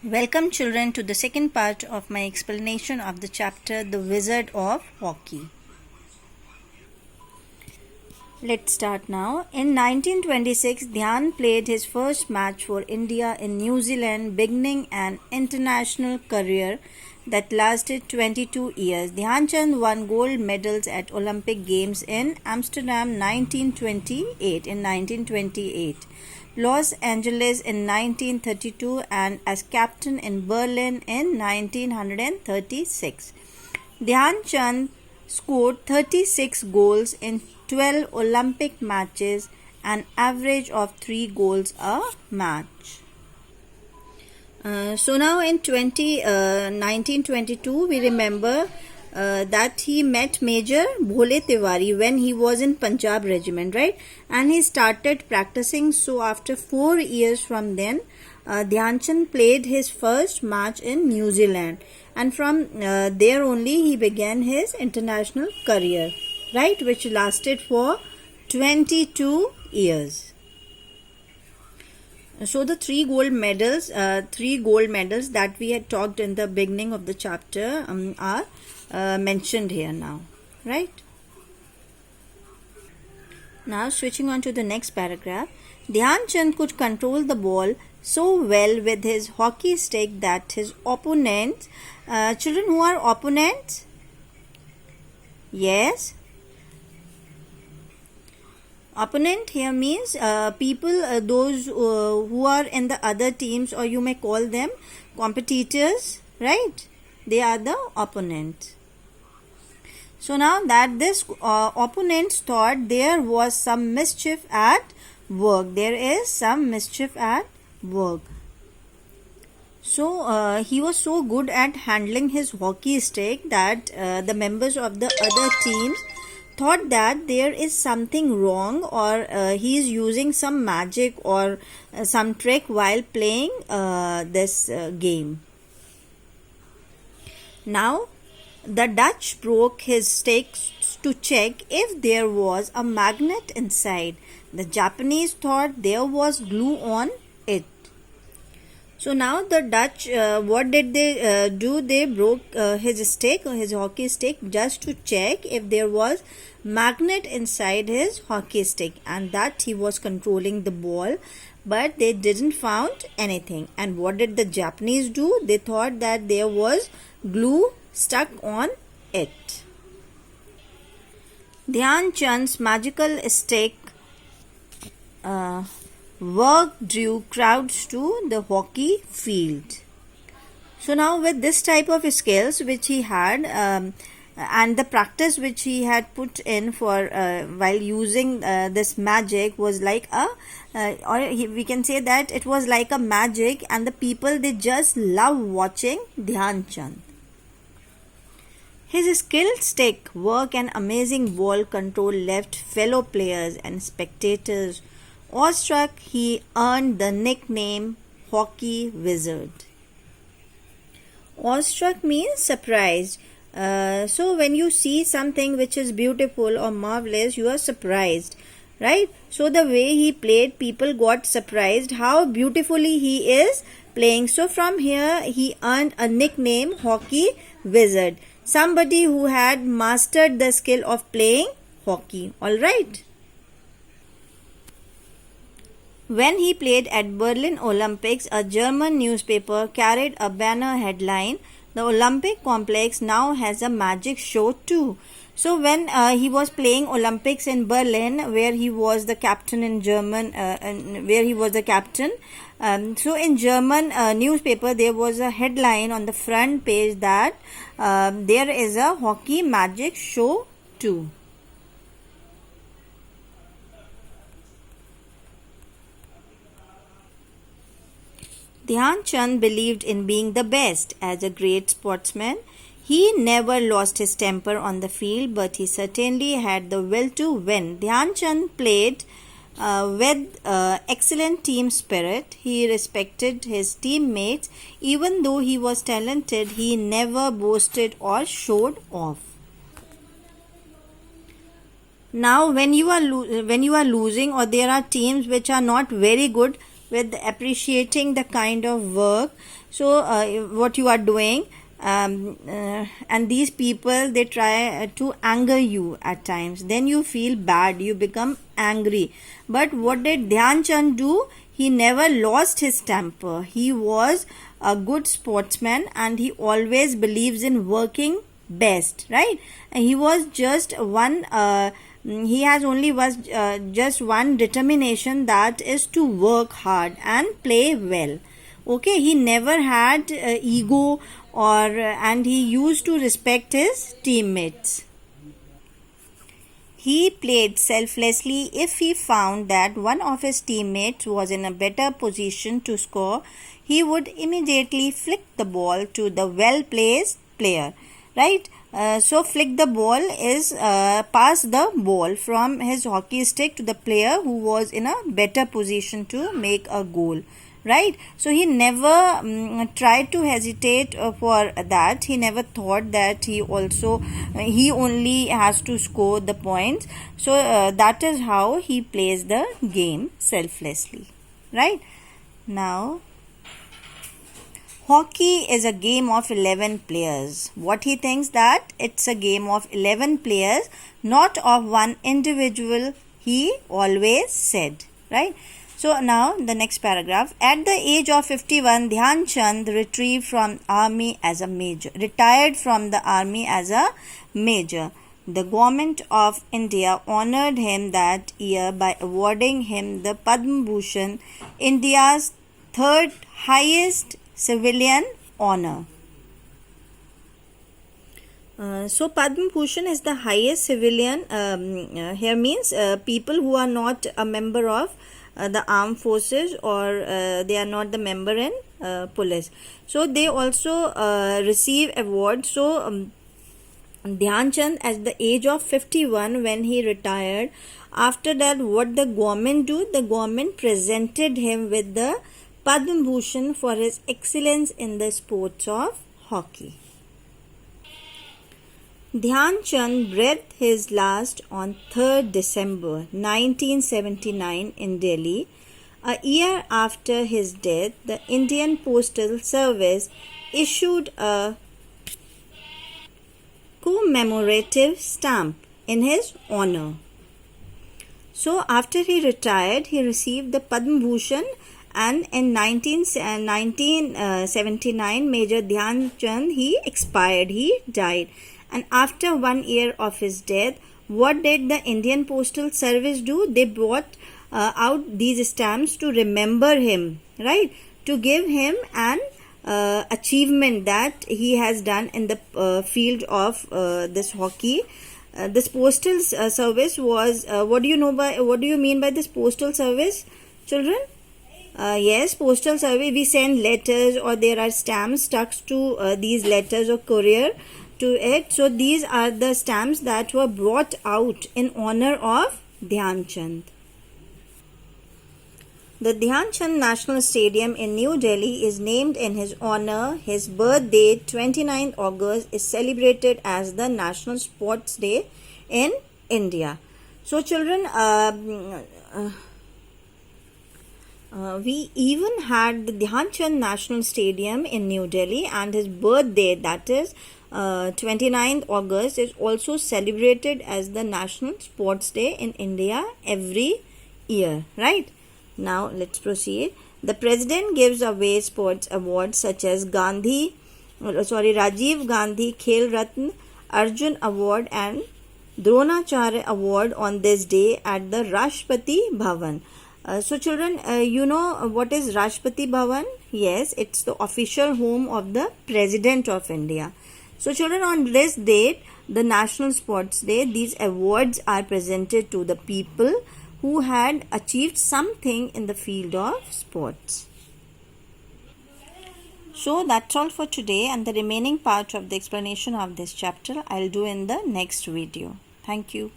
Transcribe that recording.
Welcome children to the second part of my explanation of the chapter The Wizard of Hockey. Let's start now. In 1926, Dhyan played his first match for India in New Zealand, beginning an international career that lasted 22 years. Dhyan Chand won gold medals at Olympic Games in Amsterdam 1928, Los Angeles in 1932 and as captain in Berlin in 1936. Dhyan Chand scored 36 goals in 12 Olympic matches, an average of 3 goals a match. So now in 1922 we remember that he met Major Bhole Tiwari when he was in Punjab regiment, right? And he started practicing. So after 4 years from then, Dhyan Chand played his first match in New Zealand, and from there only he began his international career, right, which lasted for 22 years. So the three gold medals that we had talked in the beginning of the chapter are mentioned here now, right? Now switching on to the next paragraph. Dhyan Chand could control the ball so well with his hockey stick that his opponents, children, who are opponents? Yes. Opponent here means people, those who are in the other teams, or you may call them competitors, right? They are the opponent. So now that this opponents thought there was some mischief at work. There is some mischief at work. So he was so good at handling his hockey stick that the members of the other teams thought that there is something wrong, or he is using some magic or some trick while playing this game. Now the Dutch broke his stick to check if there was a magnet inside. The Japanese thought there was glue on it. So now the Dutch, what did they do? They broke his stick, his hockey stick, just to check if there was magnet inside his hockey stick, and that he was controlling the ball, but they didn't found anything. And what did the Japanese do? They thought that there was glue stuck on it. Dhyan Chand's magical stick work drew crowds to the hockey field. So now with this type of skills which he had and the practice which he had put in for while using this magic was like we can say that it was like a magic, and the people, they just love watching Dhyan Chand. His skilled stick work and amazing ball control left fellow players and spectators awestruck. He earned the nickname Hockey Wizard. Awestruck means surprised. So when you see something which is beautiful or marvelous, you are surprised, right? So the way he played, people got surprised how beautifully he is playing. So from here he earned a nickname Hockey Wizard, somebody who had mastered the skill of playing hockey. All right. When he played at Berlin Olympics, a German newspaper carried a banner headline, "The Olympic complex now has a magic show too." So when he was playing Olympics in Berlin, where he was the captain in German, so in German newspaper there was a headline on the front page that there is a hockey magic show too. Dhyan Chand believed in being the best. As a great sportsman, he never lost his temper on the field, but he certainly had the will to win. Dhyan Chand played with excellent team spirit. He respected his teammates. Even though he was talented, he never boasted or showed off. Now when you are losing, or there are teams which are not very good, with appreciating the kind of work, so what you are doing. And these people, they try to anger you at times, then you feel bad, you become angry. But what did Dhyan Chand do? He never lost his temper. He was a good sportsman and he always believes in working best, right? And he was just one he has only was just one determination, that is to work hard and play well. Okay, he never had ego, or and he used to respect his teammates. He played selflessly. If he found that one of his teammates was in a better position to score, he would immediately flick the ball to the well-placed player, right? So flick the ball is pass the ball from his hockey stick to the player who was in a better position to make a goal, right? So he never tried to hesitate for that. He never thought that he only has to score the points. So that is how he plays the game selflessly, right? Now, hockey is a game of 11 players. What he thinks, that it's a game of 11 players, not of one individual, he always said, right? So now the next paragraph. At the age of 51, Dhyan Chand retired from the army as a major. The government of India honored him that year by awarding him the Padma Bhushan, India's third highest civilian honor. So Padma Bhushan is the highest civilian. Here means people who are not a member of the armed forces, or they are not the member in police. So they also receive awards. So Dhyan Chand, at the age of 51, when he retired, after that, what the government do? The government presented him with the Padma Bhushan for his excellence in the sports of hockey. Dhyan Chand breathed his last on 3rd December 1979 in Delhi. A year after his death, the Indian Postal Service issued a commemorative stamp in his honor. So after he retired, he received the Padma Bhushan, and in 1979, Major Dhyan Chand, he expired, he died. And after 1 year of his death, what did the Indian Postal Service do? They brought out these stamps to remember him, right? To give him an achievement that he has done in the field of this hockey. This postal service was, what do you mean by this postal service, children? Yes, postal service, we send letters, or there are stamps stuck to these letters or courier to it. So these are the stamps that were brought out in honor of Dhyan Chand. The Dhyan Chand National Stadium in New Delhi is named in his honor. His birth date, 29th August, is celebrated as the National Sports Day in India. So children, we even had the Dhyan Chand National Stadium in New Delhi, and his birthday, that is 29th August, is also celebrated as the National Sports Day in India every year, right? Now let's proceed. The president gives away sports awards such as Rajiv Gandhi Khel Ratna, Arjun Award and Dronacharya Award on this day at the Rashtrapati Bhavan. So children, you know what is Rashtrapati Bhavan? Yes, it's the official home of the President of India. So children, on this date, the National Sports Day, these awards are presented to the people who had achieved something in the field of sports. So that's all for today, and the remaining part of the explanation of this chapter I'll do in the next video. Thank you.